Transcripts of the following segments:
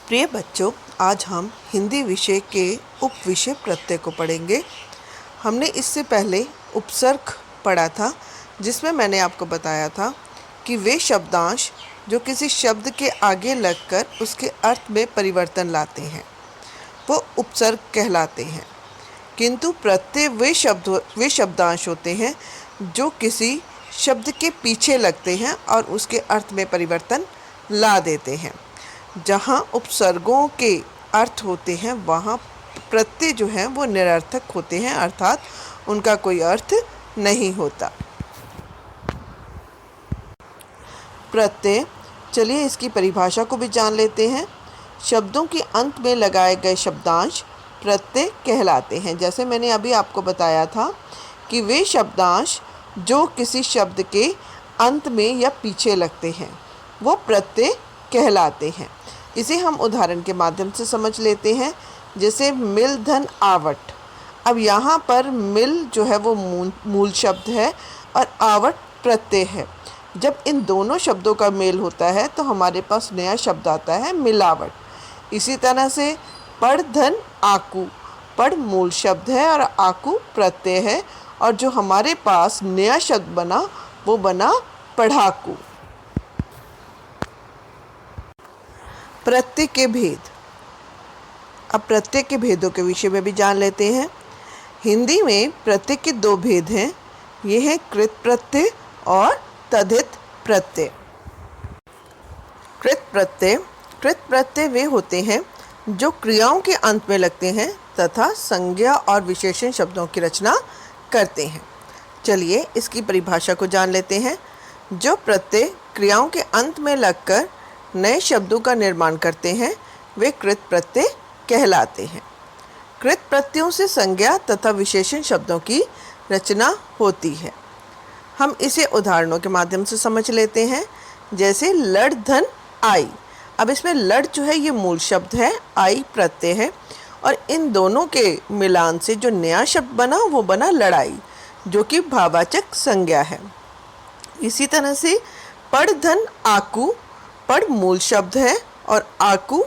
प्रिय बच्चों, आज हम हिंदी विषय के उपविषय प्रत्यय को पढ़ेंगे। हमने इससे पहले उपसर्ग पढ़ा था, जिसमें मैंने आपको बताया था कि वे शब्दांश जो किसी शब्द के आगे लगकर उसके अर्थ में परिवर्तन लाते हैं वो उपसर्ग कहलाते हैं। किंतु प्रत्यय वे शब्दांश होते हैं जो किसी शब्द के पीछे लगते हैं और उसके अर्थ में परिवर्तन ला देते हैं। जहाँ उपसर्गों के अर्थ होते हैं वहाँ प्रत्यय जो हैं वो निरर्थक होते हैं, अर्थात उनका कोई अर्थ नहीं होता। प्रत्यय, चलिए इसकी परिभाषा को भी जान लेते हैं। शब्दों के अंत में लगाए गए शब्दांश प्रत्यय कहलाते हैं। जैसे मैंने अभी आपको बताया था कि वे शब्दांश जो किसी शब्द के अंत में या पीछे लगते हैं वो प्रत्यय कहलाते हैं। इसे हम उदाहरण के माध्यम से समझ लेते हैं। जैसे मिल धन आवट। अब यहाँ पर मिल जो है वो मूल शब्द है और आवट प्रत्यय है। जब इन दोनों शब्दों का मेल होता है तो हमारे पास नया शब्द आता है मिलावट। इसी तरह से पढ़ धन आकू। पढ़ मूल शब्द है और आकू प्रत्यय है, और जो हमारे पास नया शब्द बना वो बना पढ़ाकू। प्रत्यय के भेद। अब प्रत्यय के भेदों के विषय में भी जान लेते हैं। हिंदी में प्रत्यय के दो भेद हैं, ये हैं कृत प्रत्यय और तद्धित प्रत्यय। कृत प्रत्यय वे होते हैं जो क्रियाओं के अंत में लगते हैं तथा संज्ञा और विशेषण शब्दों की रचना करते हैं। चलिए इसकी परिभाषा को जान लेते हैं। जो प्रत्यय क्रियाओं के अंत में लगकर नए शब्दों का निर्माण करते हैं वे कृत प्रत्यय कहलाते हैं। कृत प्रत्ययों से संज्ञा तथा विशेषण शब्दों की रचना होती है। हम इसे उदाहरणों के माध्यम से समझ लेते हैं। जैसे लड़ धन आई। अब इसमें लड़ जो है ये मूल शब्द है, आई प्रत्यय है, और इन दोनों के मिलान से जो नया शब्द बना वो बना लड़ाई, जो कि भाववाचक संज्ञा है। इसी तरह से पढ़ धन आकू। पढ़ मूल शब्द है और आकू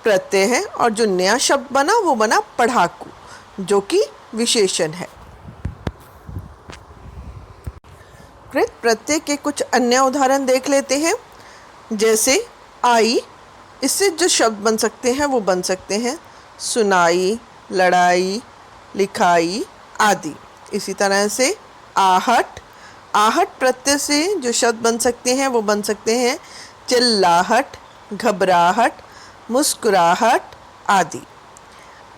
प्रत्यय है, और जो नया शब्द बना वो बना पढ़ाकू, जो कि विशेषण है। कृत प्रत्यय के कुछ अन्य उदाहरण देख लेते हैं। जैसे आई, इससे जो शब्द बन सकते हैं वो बन सकते हैं सुनाई, लड़ाई, लिखाई आदि। इसी तरह से आहट। आहट प्रत्यय से जो शब्द बन सकते हैं वो बन सकते हैं चिल्लाहट, घबराहट, मुस्कुराहट आदि।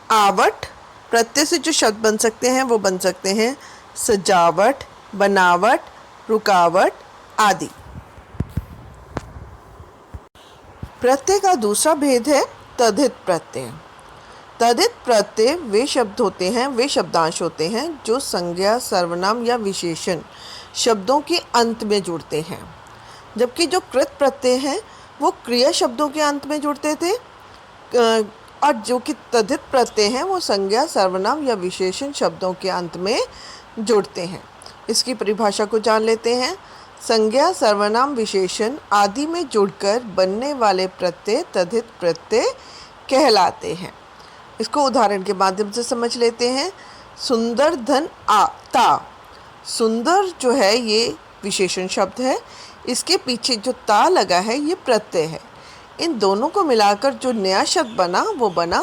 आवट प्रत्यय से जो शब्द बन सकते हैं वो बन सकते हैं सजावट, बनावट, रुकावट आदि। प्रत्यय का दूसरा भेद है तद्धित प्रत्यय। तद्धित प्रत्यय वे शब्द होते हैं, वे शब्दांश होते हैं जो संज्ञा, सर्वनाम या विशेषण शब्दों के अंत में जुड़ते हैं। जबकि जो कृत प्रत्यय हैं वो क्रिया शब्दों के अंत में जुड़ते थे, और जो कि तद्धित प्रत्यय हैं वो संज्ञा, सर्वनाम या विशेषण शब्दों के अंत में जुड़ते हैं। इसकी परिभाषा को जान लेते हैं। संज्ञा, सर्वनाम, विशेषण आदि में जुड़कर बनने वाले प्रत्यय तद्धित प्रत्यय कहलाते हैं। इसको उदाहरण के माध्यम से समझ लेते हैं। सुंदर धन ता। सुंदर जो है ये विशेषण शब्द है, इसके पीछे जो ता लगा है ये प्रत्यय है। इन दोनों को मिलाकर जो नया शब्द बना वो बना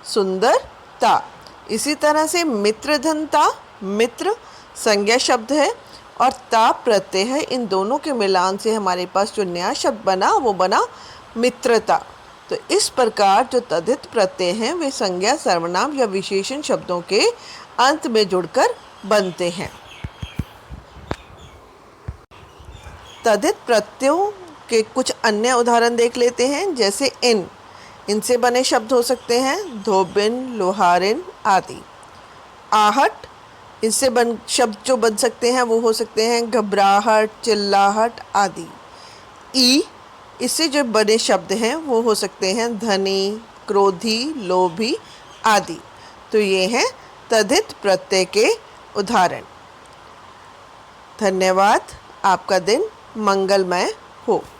सुंदरता। इसी तरह से मित्र धन ता। मित्र संज्ञा शब्द है और ता प्रत्यय है। इन दोनों के मिलान से हमारे पास जो नया शब्द बना वो बना मित्रता। तो इस प्रकार जो तद्धित प्रत्यय हैं वे संज्ञा, सर्वनाम या विशेषण शब्दों के अंत में जुड़कर बनते हैं। तद्धित प्रत्ययों के कुछ अन्य उदाहरण देख लेते हैं। जैसे इनसे बने शब्द हो सकते हैं धोबिन, लोहारिन आदि। आहट, इससे शब्द जो बन सकते हैं वो हो सकते हैं घबराहट, चिल्लाहट आदि। इससे जो बने शब्द हैं वो हो सकते हैं धनी, क्रोधी, लोभी आदि। तो ये हैं तद्धित प्रत्यय के उदाहरण। धन्यवाद। आपका दिन मंगलमय हो।